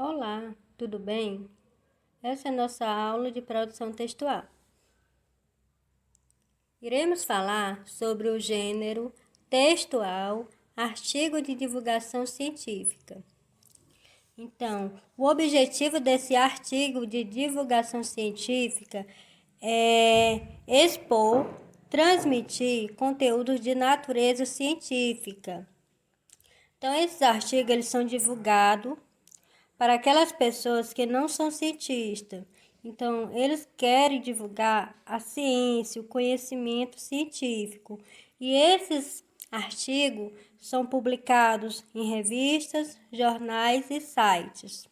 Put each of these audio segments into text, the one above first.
Olá, tudo bem? Essa é a nossa aula de produção textual. Iremos falar sobre o gênero textual, artigo de divulgação científica. Então, o objetivo desse artigo de divulgação científica é expor, transmitir conteúdos de natureza científica. Então, esses artigos eles são divulgados para aquelas pessoas que não são cientistas. Então, eles querem divulgar a ciência, o conhecimento científico. E esses artigos são publicados em revistas, jornais e sites.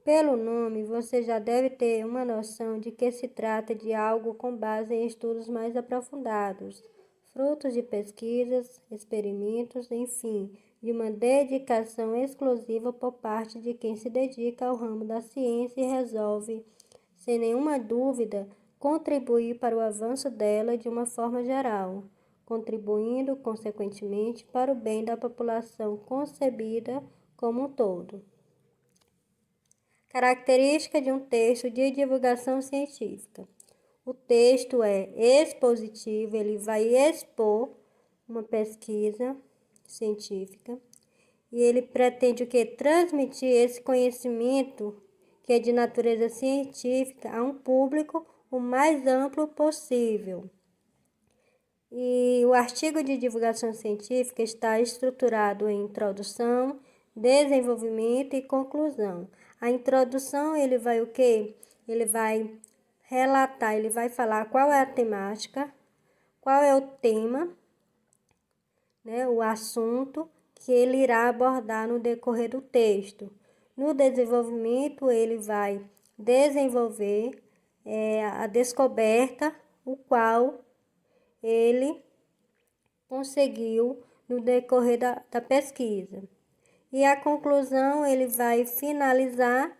Pelo nome, você já deve ter uma noção de que se trata de algo com base em estudos mais aprofundados, frutos de pesquisas, experimentos, enfim, de uma dedicação exclusiva por parte de quem se dedica ao ramo da ciência e resolve, sem nenhuma dúvida, contribuir para o avanço dela de uma forma geral, contribuindo, consequentemente, para o bem da população concebida como um todo. Característica de um texto de divulgação científica. O texto é expositivo, ele vai expor uma pesquisa científica e ele pretende o quê? Transmitir esse conhecimento que é de natureza científica a um público o mais amplo possível. E o artigo de divulgação científica está estruturado em introdução, desenvolvimento e conclusão. A introdução, ele vai o quê? Ele vai relatar, ele vai falar qual é a temática, qual é o tema, né, o assunto que ele irá abordar no decorrer do texto. No desenvolvimento, ele vai desenvolver a descoberta, o qual ele conseguiu no decorrer da pesquisa. E a conclusão, ele vai finalizar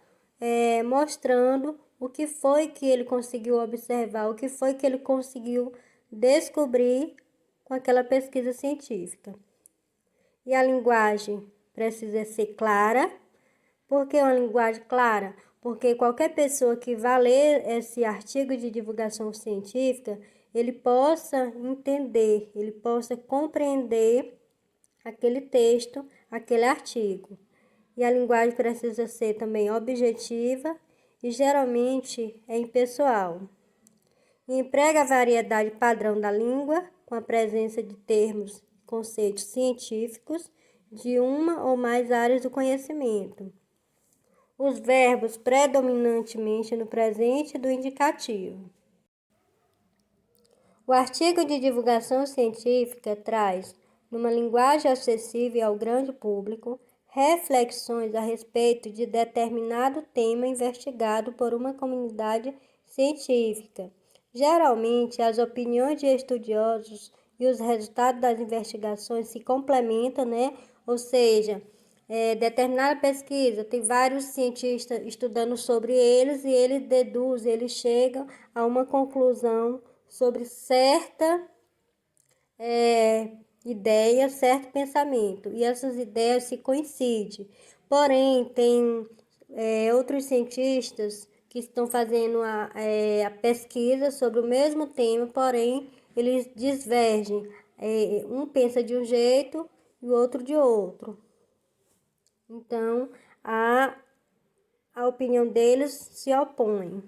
mostrando o que foi que ele conseguiu observar, o que foi que ele conseguiu descobrir com aquela pesquisa científica. E a linguagem precisa ser clara. Por que uma linguagem clara? Porque qualquer pessoa que vá ler esse artigo de divulgação científica, ele possa entender, ele possa compreender aquele texto, aquele artigo. E a linguagem precisa ser também objetiva e geralmente é impessoal. E emprega a variedade padrão da língua, com a presença de termos e conceitos científicos de uma ou mais áreas do conhecimento. Os verbos predominantemente no presente do indicativo. O artigo de divulgação científica traz, numa linguagem acessível ao grande público, reflexões a respeito de determinado tema investigado por uma comunidade científica. Geralmente, as opiniões de estudiosos e os resultados das investigações se complementam, né? Ou seja, determinada pesquisa, tem vários cientistas estudando sobre eles e eles deduzem, eles chegam a uma conclusão sobre certa ideia, certo pensamento. E essas ideias se coincidem. Porém, tem outros cientistas que estão fazendo a pesquisa sobre o mesmo tema, porém, eles divergem. Um pensa de um jeito e o outro de outro. Então, a opinião deles se opõe.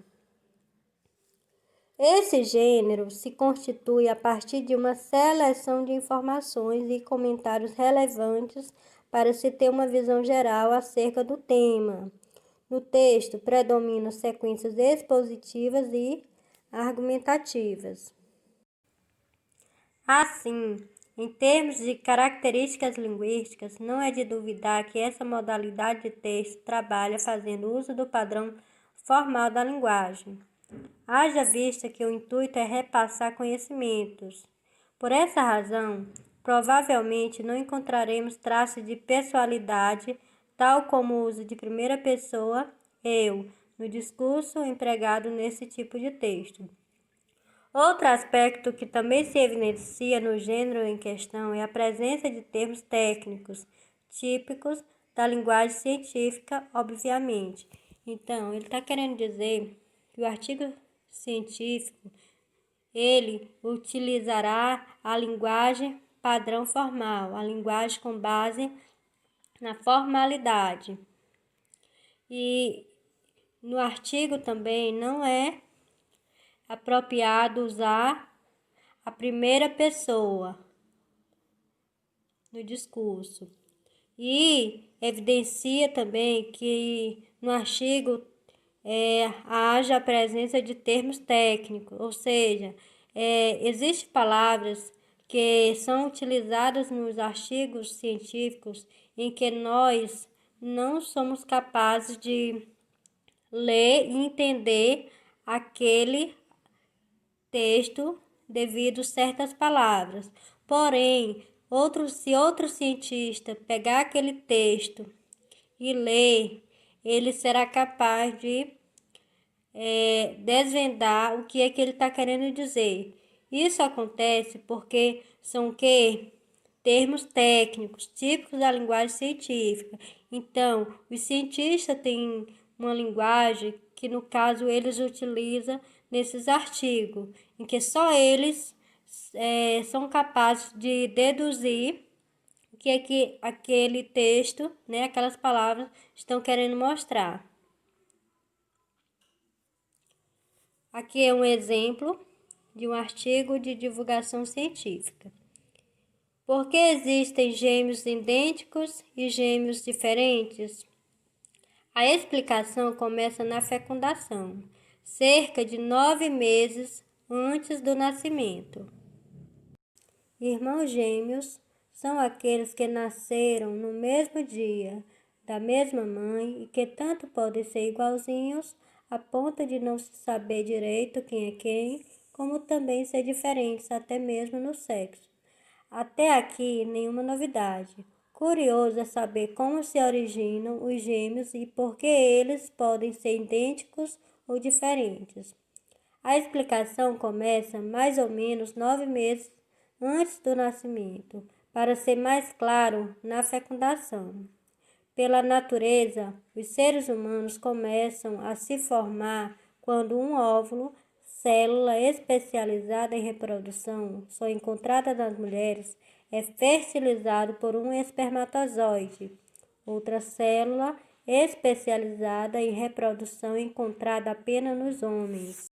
Esse gênero se constitui a partir de uma seleção de informações e comentários relevantes para se ter uma visão geral acerca do tema. No texto, predominam sequências expositivas e argumentativas. Assim, em termos de características linguísticas, não é de duvidar que essa modalidade de texto trabalha fazendo uso do padrão formal da linguagem. Haja vista que o intuito é repassar conhecimentos. Por essa razão, provavelmente não encontraremos traços de pessoalidade, tal como o uso de primeira pessoa, eu, no discurso empregado nesse tipo de texto. Outro aspecto que também se evidencia no gênero em questão é a presença de termos técnicos, típicos da linguagem científica, obviamente. Então, ele está querendo dizer que o artigo científico, ele utilizará a linguagem padrão formal, a linguagem com base na formalidade. E no artigo também não é apropriado usar a primeira pessoa no discurso. E evidencia também que no artigo haja a presença de termos técnicos, ou seja, existem palavras que são utilizadas nos artigos científicos em que nós não somos capazes de ler e entender aquele texto devido a certas palavras. Porém, se outro cientista pegar aquele texto e ler, ele será capaz de desvendar o que é que ele está querendo dizer. Isso acontece porque são termos técnicos, típicos da linguagem científica. Então, os cientistas têm uma linguagem que, no caso, eles utilizam nesses artigos, em que só eles são capazes de deduzir o que é que aquele texto, aquelas palavras, estão querendo mostrar. Aqui é um exemplo de um artigo de divulgação científica. Por que existem gêmeos idênticos e gêmeos diferentes? A explicação começa na fecundação, cerca de 9 meses antes do nascimento. Irmãos gêmeos são aqueles que nasceram no mesmo dia, da mesma mãe, e que tanto podem ser igualzinhos a ponto de não se saber direito quem é quem, como também ser diferentes até mesmo no sexo. Até aqui, nenhuma novidade. Curioso é saber como se originam os gêmeos e por que eles podem ser idênticos ou diferentes. A explicação começa mais ou menos 9 meses antes do nascimento, para ser mais claro, na fecundação. Pela natureza, os seres humanos começam a se formar quando um óvulo, célula especializada em reprodução, só encontrada nas mulheres, é fertilizado por um espermatozoide. Outra célula especializada em reprodução encontrada apenas nos homens.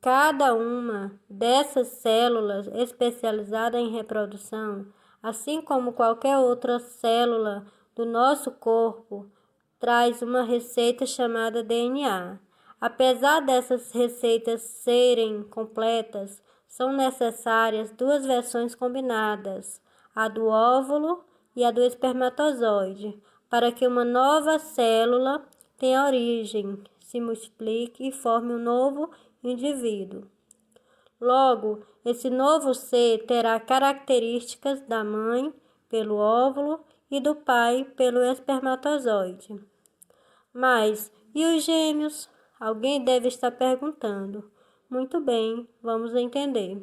Cada uma dessas células especializadas em reprodução, assim como qualquer outra célula do nosso corpo, traz uma receita chamada DNA. Apesar dessas receitas serem completas, são necessárias 2 versões combinadas, a do óvulo e a do espermatozoide, para que uma nova célula tenha origem, se multiplique e forme um novo indivíduo. Logo, esse novo ser terá características da mãe pelo óvulo e do pai pelo espermatozoide. Mas, e os gêmeos? Alguém deve estar perguntando. Muito bem, vamos entender.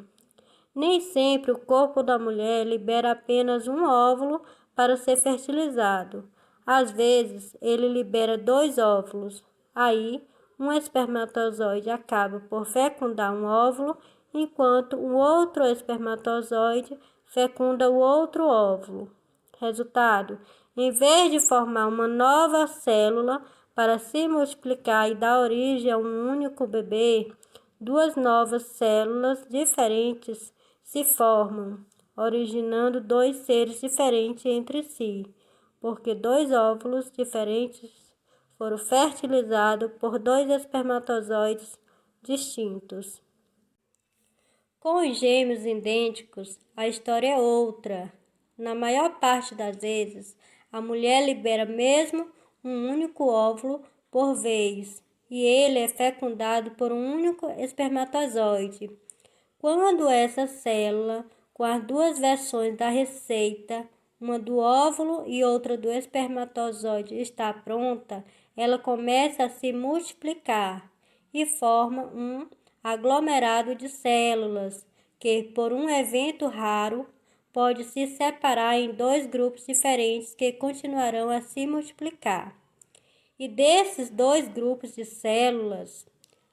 Nem sempre o corpo da mulher libera apenas um óvulo para ser fertilizado. Às vezes, ele libera 2 óvulos. Aí, um espermatozoide acaba por fecundar um óvulo, enquanto um outro espermatozoide fecunda o outro óvulo. Resultado: em vez de formar uma nova célula para se multiplicar e dar origem a um único bebê, 2 novas células diferentes se formam, originando 2 seres diferentes entre si, porque 2 óvulos diferentes foram fertilizados por 2 espermatozoides distintos. Com os gêmeos idênticos, a história é outra. Na maior parte das vezes, a mulher libera mesmo um único óvulo por vez, e ele é fecundado por um único espermatozoide. Quando essa célula, com as 2 versões da receita, uma do óvulo e outra do espermatozoide, está pronta, ela começa a se multiplicar e forma um aglomerado de células que, por um evento raro, pode se separar em dois grupos diferentes que continuarão a se multiplicar. E desses dois grupos de células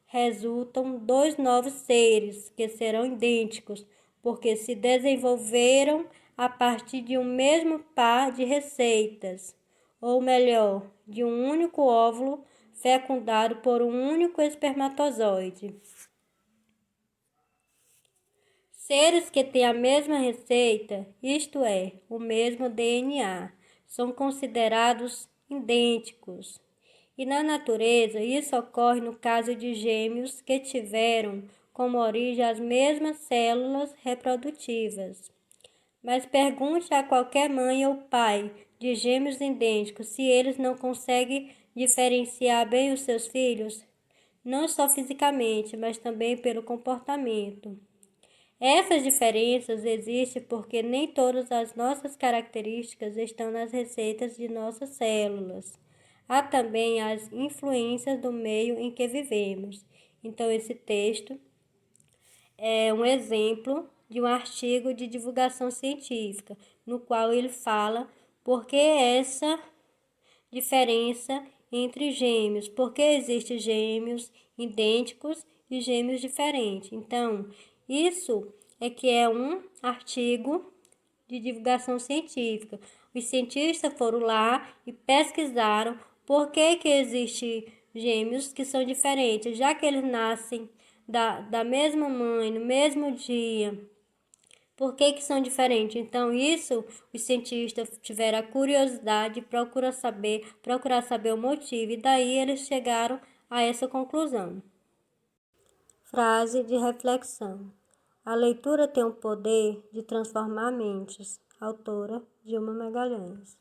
resultam dois novos seres que serão idênticos, porque se desenvolveram a partir de um mesmo par de receitas, ou melhor, de um único óvulo fecundado por um único espermatozoide. Seres que têm a mesma receita, isto é, o mesmo DNA, são considerados idênticos. E na natureza, isso ocorre no caso de gêmeos que tiveram como origem as mesmas células reprodutivas. Mas pergunte a qualquer mãe ou pai de gêmeos idênticos se eles não conseguem diferenciar bem os seus filhos, não só fisicamente, mas também pelo comportamento. Essas diferenças existem porque nem todas as nossas características estão nas receitas de nossas células. Há também as influências do meio em que vivemos. Então, esse texto é um exemplo de um artigo de divulgação científica, no qual ele fala por que essa diferença entre gêmeos, por que existem gêmeos idênticos e gêmeos diferentes. Então, isso é que é um artigo de divulgação científica. Os cientistas foram lá e pesquisaram por que existem gêmeos que são diferentes, já que eles nascem da mesma mãe, no mesmo dia. Por que são diferentes? Então, isso os cientistas tiveram a curiosidade de procurar saber o motivo, e daí eles chegaram a essa conclusão. Frase de reflexão. A leitura tem o poder de transformar mentes. Autora Dilma Magalhães.